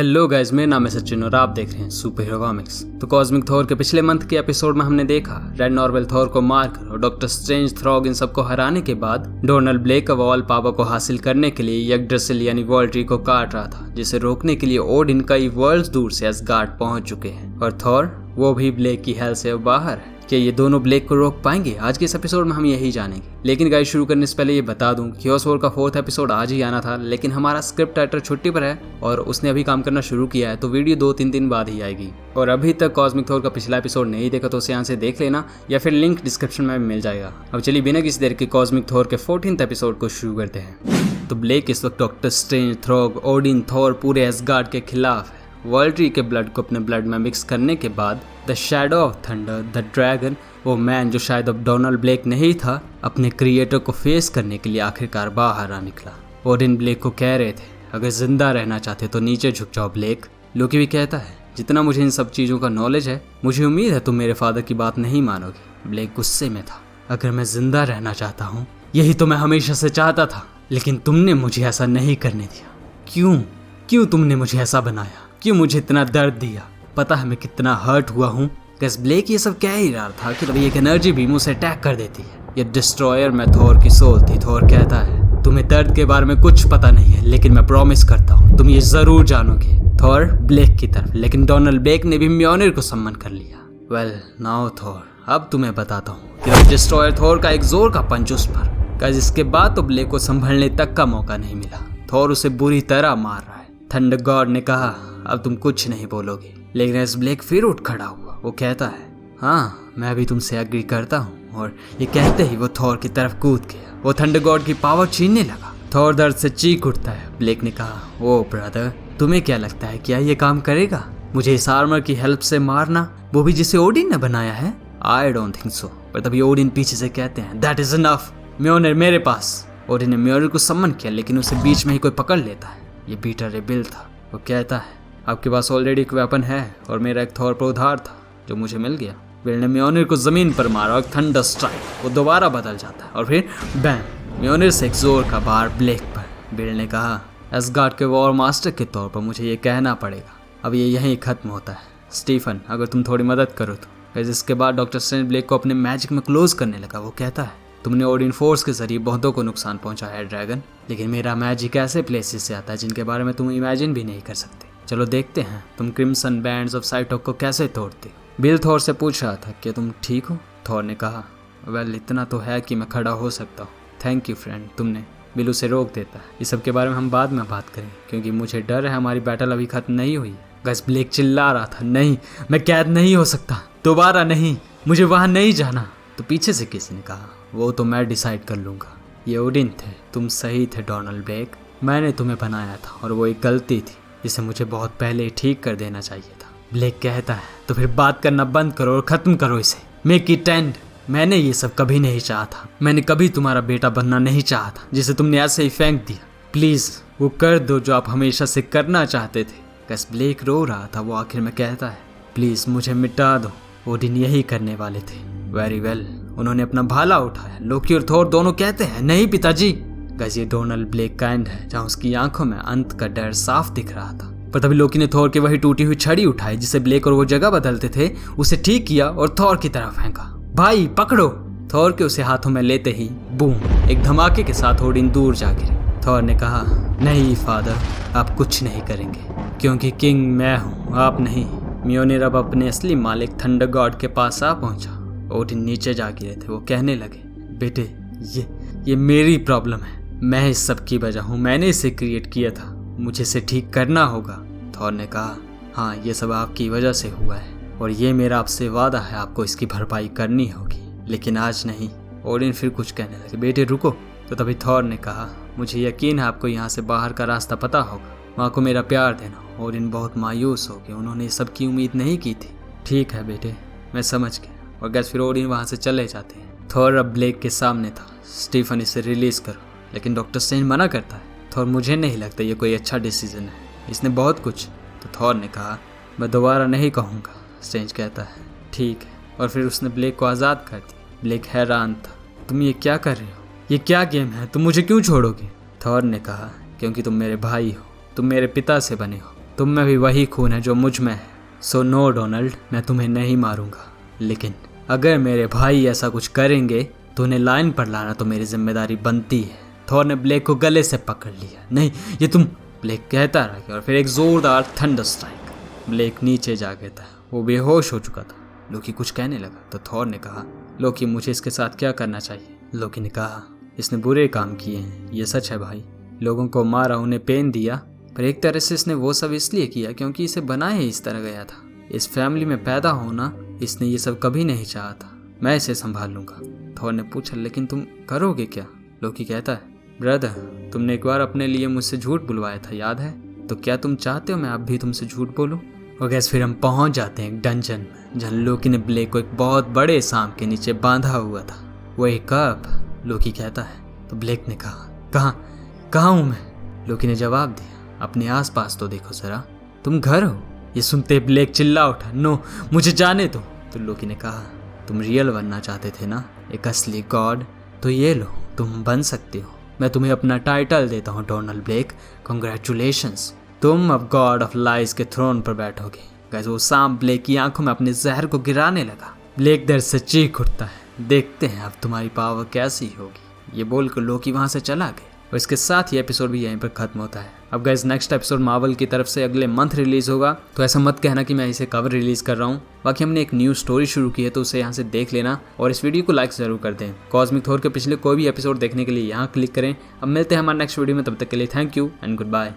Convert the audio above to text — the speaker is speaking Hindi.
हेलो गाइस, मेरा नाम है सचिन और आप देख रहे हैं सुपर हीरो कॉमिक्स। तो कॉस्मिक थॉर के पिछले मंथ के एपिसोड में हमने देखा रेड नॉर्मल थॉर को मारकर और डॉक्टर स्ट्रेंज, थ्रॉग इन सबको हराने के बाद डोनाल्ड ब्लेक ऑल पावर को हासिल करने के लिए यग्ड्रासिल यानी वर्ल्ड ट्री को काट रहा था, जिसे रोकने के लिए ओडिन कई वर्ल्ड्स दूर से असगार्ड पहुंच चुके हैं और थॉर वो भी ब्लेक की हेल से बाहर है। क्या ये दोनों ब्लेक को रोक पाएंगे? आज के इस एपिसोड में हम यही जानेंगे। लेकिन गाइस, शुरू करने से पहले ये बता दूं कि ख्योस वॉर का 4th एपिसोड आज ही आना था, लेकिन हमारा स्क्रिप्ट राइटर छुट्टी पर है और उसने अभी काम करना शुरू किया है, तो वीडियो 2-3 दिन बाद ही आएगी। और अभी तक कॉस्मिक थॉर का पिछला एपिसोड नहीं देखा तो उसे यहाँ से देख लेना या फिर लिंक डिस्क्रिप्शन में मिल जाएगा। अब चलिए बिना किसी देर के कॉस्मिक थॉर के 14th एपिसोड को शुरू करते हैं। तो ब्लेक इस वक्त doctor strange, through, Odin, Thor पूरे असगार्ड के खिलाफ है। वर्ल्ड ट्री के ब्लड को अपने ब्लड में मिक्स करने के बाद the shadow of thunder, the dragon, वो मैन जो शायद अब डोनाल्ड ब्लेक नहीं था, अपने क्रिएटर को फेस करने के लिए आखिरकार बाहर आ निकला। ओडिन ब्लेक को कह रहे थे, अगर जिंदा रहना चाहते तो नीचे झुक जाओ ब्लेक। लोकी भी कहता है, जितना मुझे इन सब चीज़ों का नॉलेज है, मुझे उम्मीद है तुम मेरे फादर की बात नहीं मानोगे। ब्लेक गुस्से में था, अगर मैं जिंदा रहना चाहता हूँ, यही तो मैं हमेशा से चाहता था, लेकिन तुमने मुझे ऐसा नहीं करने दिया। क्यों तुमने मुझे ऐसा बनाया? क्यों मुझे इतना दर्द दिया? पता है मैं कितना हर्ट हुआ हूँ। गैस ब्लेक ये सब कह ही रहा था कि तभी एक एनर्जी बीम उसे अटैक कर देती है। ये डिस्ट्रॉयर में थॉर की सोल थी। थॉर कहता है, तुम्हें दर्द के बारे में कुछ पता नहीं है, लेकिन मैं प्रॉमिस करता हूँ तुम ये जरूर जानोगे। थॉर ब्लेक की तरफ, लेकिन डोनाल्ड ब्लेक ने भी म्योनिर को सम्मान कर लिया। वेल नाउ थॉर, अब तुम्हें बताता हूँ कि डिस्ट्रॉयर थॉर का एक जोर का पंच उस पर। गैस इसके बाद तो ब्लेक को संभलने तक का मौका नहीं मिला। थॉर उसे बुरी तरह मार रहा है। थंडर गॉड ने कहा, अब तुम कुछ नहीं बोलोगे, लेकिन एस ब्लेक फिर उठ खड़ा हुआ। वो कहता है, हाँ मैं भी तुमसे एग्री करता हूँ। और ये कहते ही वो थॉर की तरफ कूद गया। वो थंडर गॉड की पावर छीनने लगा। थॉर दर्द से चीख उठता है। ब्लेक ने कहा, ओ ब्रदर, तुम्हें क्या लगता है क्या ये काम करेगा? मुझे इस आर्मर की हेल्प से मारना, वो भी जिसे ओडिन ने बनाया है? I don't think so. पर तभी ओडिन पीछे से कहते हैं, दैट इज इनफ, म्योनिर मेरे पास। ओडिन ने म्योनिर को सम्मन किया, लेकिन उसे बीच में ही कोई पकड़ लेता है। ये पीटर रेबिल था। वो कहता है, आपके पास ऑलरेडी एक वेपन है और मेरा एक थॉर पर उधार था जो मुझे मिल गया। बिल ने म्योनिर को जमीन पर मारा और थंडर स्ट्राइक, वो दोबारा बदल जाता है और फिर बैम, म्योनिर से एक जोर का बार ब्लेक पर। बिल ने कहा, असगार्ड के वॉर मास्टर के तौर पर मुझे ये कहना पड़ेगा, अब ये यहीं खत्म होता है। स्टीफन, अगर तुम थोड़ी मदद करो तो। इसके बाद डॉक्टर स्ट्रेंज ब्लेक को अपने मैजिक में क्लोज करने लगा। वो कहता है, तुमने ओडिन फोर्स के जरिए बहुतों को नुकसान पहुंचाया है ड्रैगन, लेकिन मेरा मैजिक ऐसे प्लेसेस से आता है जिनके बारे में तुम इमेजिन भी नहीं कर सकते। चलो देखते हैं तुम क्रिम्सन बैंड्स ऑफ साइटोक को कैसे तोड़ते। बिल थॉर से पूछ रहा था, क्या तुम ठीक हो? थॉर ने कहा, वेल इतना तो है कि मैं खड़ा हो सकता हूँ। थैंक यू फ्रेंड, तुमने। बिल उसे रोक देता है, इस सब के बारे में हम बाद में बात करें, क्योंकि मुझे डर है हमारी बैटल अभी खत्म नहीं हुई। गैस ब्लेक चिल्ला रहा था, नहीं मैं कैद नहीं हो सकता, दोबारा नहीं, मुझे वहाँ नहीं जाना। तो पीछे से किसी ने कहा, वो तो मैं डिसाइड कर लूँगा। ये ओडिन थे, तुम सही थे डोनाल्ड ब्लेक, मैंने तुम्हें बनाया था और वो एक गलती थी जिसे मुझे बहुत पहले ही ठीक कर देना चाहिए था। ब्लेक कहता है, तो फिर बात करना बंद करो और ख़त्म करो इसे। Make it and. मैंने ये सब कभी नहीं चाहा था। मैंने कभी तुम्हारा बेटा बनना नहीं चाहा था, जिसे तुमने ऐसे ही फेंक दिया। प्लीज़ वो कर दो जो आप हमेशा से करना चाहते थे। बस ब्लेक रो रहा था। वो आखिर में कहता है, प्लीज़ मुझे मिटा दो। ओडिन यही करने वाले थे। वेरी वेल, उन्होंने अपना भाला उठाया। लोकी और थॉर दोनों कहते हैं, नहीं पिताजी। गैस ये डोनाल्ड ब्लेक का एंड है, जहाँ उसकी आंखों में अंत का डर साफ दिख रहा था। पर तभी लोकी ने थॉर की वही टूटी हुई छड़ी उठाई जिसे ब्लेक और वो जगह बदलते थे, उसे ठीक किया और थॉर की तरफ फेंका। भाई पकड़ो। थॉर के उसे हाथों में लेते ही बूम, एक धमाके के साथ ओडिन दूर जा गिरे। थॉर ने कहा, नहीं फादर, आप कुछ नहीं करेंगे, क्योंकि किंग मैं हूँ, आप नहीं। म्योनिर अब अपने असली मालिक थंडर गॉड के पास आ पहुंचा। ओडिन नीचे जा गिरे थे। वो कहने लगे, बेटे ये मेरी प्रॉब्लम है, मैं इस सब की वजह हूँ, मैंने इसे क्रिएट किया था, मुझे इसे ठीक करना होगा। थॉर ने कहा, हाँ ये सब आपकी वजह से हुआ है और ये मेरा आपसे वादा है, आपको इसकी भरपाई करनी होगी, लेकिन आज नहीं। ओडिन फिर कुछ कहने लगे, बेटे रुको। तो तभी थॉर ने कहा, मुझे यकीन है आपको यहाँ से बाहर का रास्ता पता होगा, माँ को मेरा प्यार देना। ओडिन बहुत मायूस हो गए, उन्होंने इस सब की उम्मीद नहीं की थी। ठीक है बेटे, मैं समझ गया। और गैस फिर ओडिन वहाँ से चले जाते हैं। थॉर अब ब्लेक के सामने था। स्टीफन इसे रिलीज करो, लेकिन डॉक्टर स्ट्रेंज मना करता है। थॉर, मुझे नहीं लगता ये कोई अच्छा डिसीजन है, इसने बहुत कुछ। तो थॉर ने कहा, मैं दोबारा नहीं कहूँगा। स्ट्रेंज कहता है, ठीक है, और फिर उसने ब्लेक को आज़ाद कर दिया। ब्लेक हैरान था, तुम ये क्या कर रहे हो? ये क्या गेम है? तुम मुझे क्यों छोड़ोगे? थॉर ने कहा, क्योंकि तुम मेरे भाई हो, तुम मेरे पिता से बने हो, तुम में भी वही खून है जो मुझ में है। सो नो डोनाल्ड, मैं तुम्हें नहीं मारूंगा, लेकिन अगर मेरे भाई ऐसा कुछ करेंगे तो उन्हें लाइन पर लाना तो मेरी जिम्मेदारी बनती है। थॉर ने ब्लेक को गले से पकड़ लिया। नहीं, ये तुम, ब्लेक कहता रहा और फिर एक जोरदार थंडर स्ट्राइक। ब्लेक नीचे जा गया था, वो बेहोश हो चुका था। लोकी कुछ कहने लगा तो थॉर ने कहा, लोकी मुझे इसके साथ क्या करना चाहिए? लोकी ने कहा, इसने बुरे काम किए हैं, ये सच है भाई। लोगों को मारा, उन्हें पेन दिया, पर एक तरह से इसने वो सब इसलिए किया क्योंकि इसे बनाए इस तरह गया था। इस फैमिली में पैदा होना इसने ये सब कभी नहीं चाहा था। मैं इसे संभाल लूंगा। थॉर ने पूछा, लेकिन तुम करोगे क्या? लोकी कहता है, ब्रदर, तुमने एक बार अपने लिए मुझसे झूठ बुलवाया था, याद है? तो क्या तुम चाहते हो मैं अब भी तुमसे झूठ बोलूं? और गैस फिर हम पहुंच जाते हैं एक डंजन में, जहाँ लोकी ने ब्लेक को एक बहुत बड़े सांप के नीचे बांधा हुआ था। वो एक कब? लोकी कहता है। तो ब्लेक ने कहा, कहाँ हूं मैं? लोकी ने जवाब दिया, अपने आसपास तो देखो जरा, तुम घर हो? ये सुनते ब्लेक चिल्ला उठा, नो, मुझे जाने दो। तो लोकी ने कहा, तुम रियल बनना चाहते थे ना, एक असली गॉड? तो ये लो, तुम बन सकते हो। मैं तुम्हें अपना टाइटल देता हूँ डोनाल्ड ब्लेक, कॉन्ग्रेचुलेशंस, तुम अब गॉड ऑफ लाइज के थ्रोन पर बैठोगे। गाइस वो सांप ब्लेक की आंखों में अपने जहर को गिराने लगा। ब्लेक दर्द से चीख उठता है, देखते हैं अब तुम्हारी पावर कैसी होगी। ये बोलकर लोकी वहां से चला गया और इसके साथ ही एपिसोड भी यहीं पर खत्म होता है। अब गाइस नेक्स्ट एपिसोड मार्वल की तरफ से अगले मंथ रिलीज होगा, तो ऐसा मत कहना कि मैं इसे कब रिलीज कर रहा हूँ। बाकी हमने एक न्यू स्टोरी शुरू की है, तो उसे यहाँ से देख लेना और इस वीडियो को लाइक जरूर कर दें। कॉस्मिक थॉर के पिछले कोई भी एपिसोड देखने के लिए यहाँ क्लिक करें। अब मिलते हैं हमारे नेक्स्ट वीडियो में, तब तक के लिए thank you and good bye.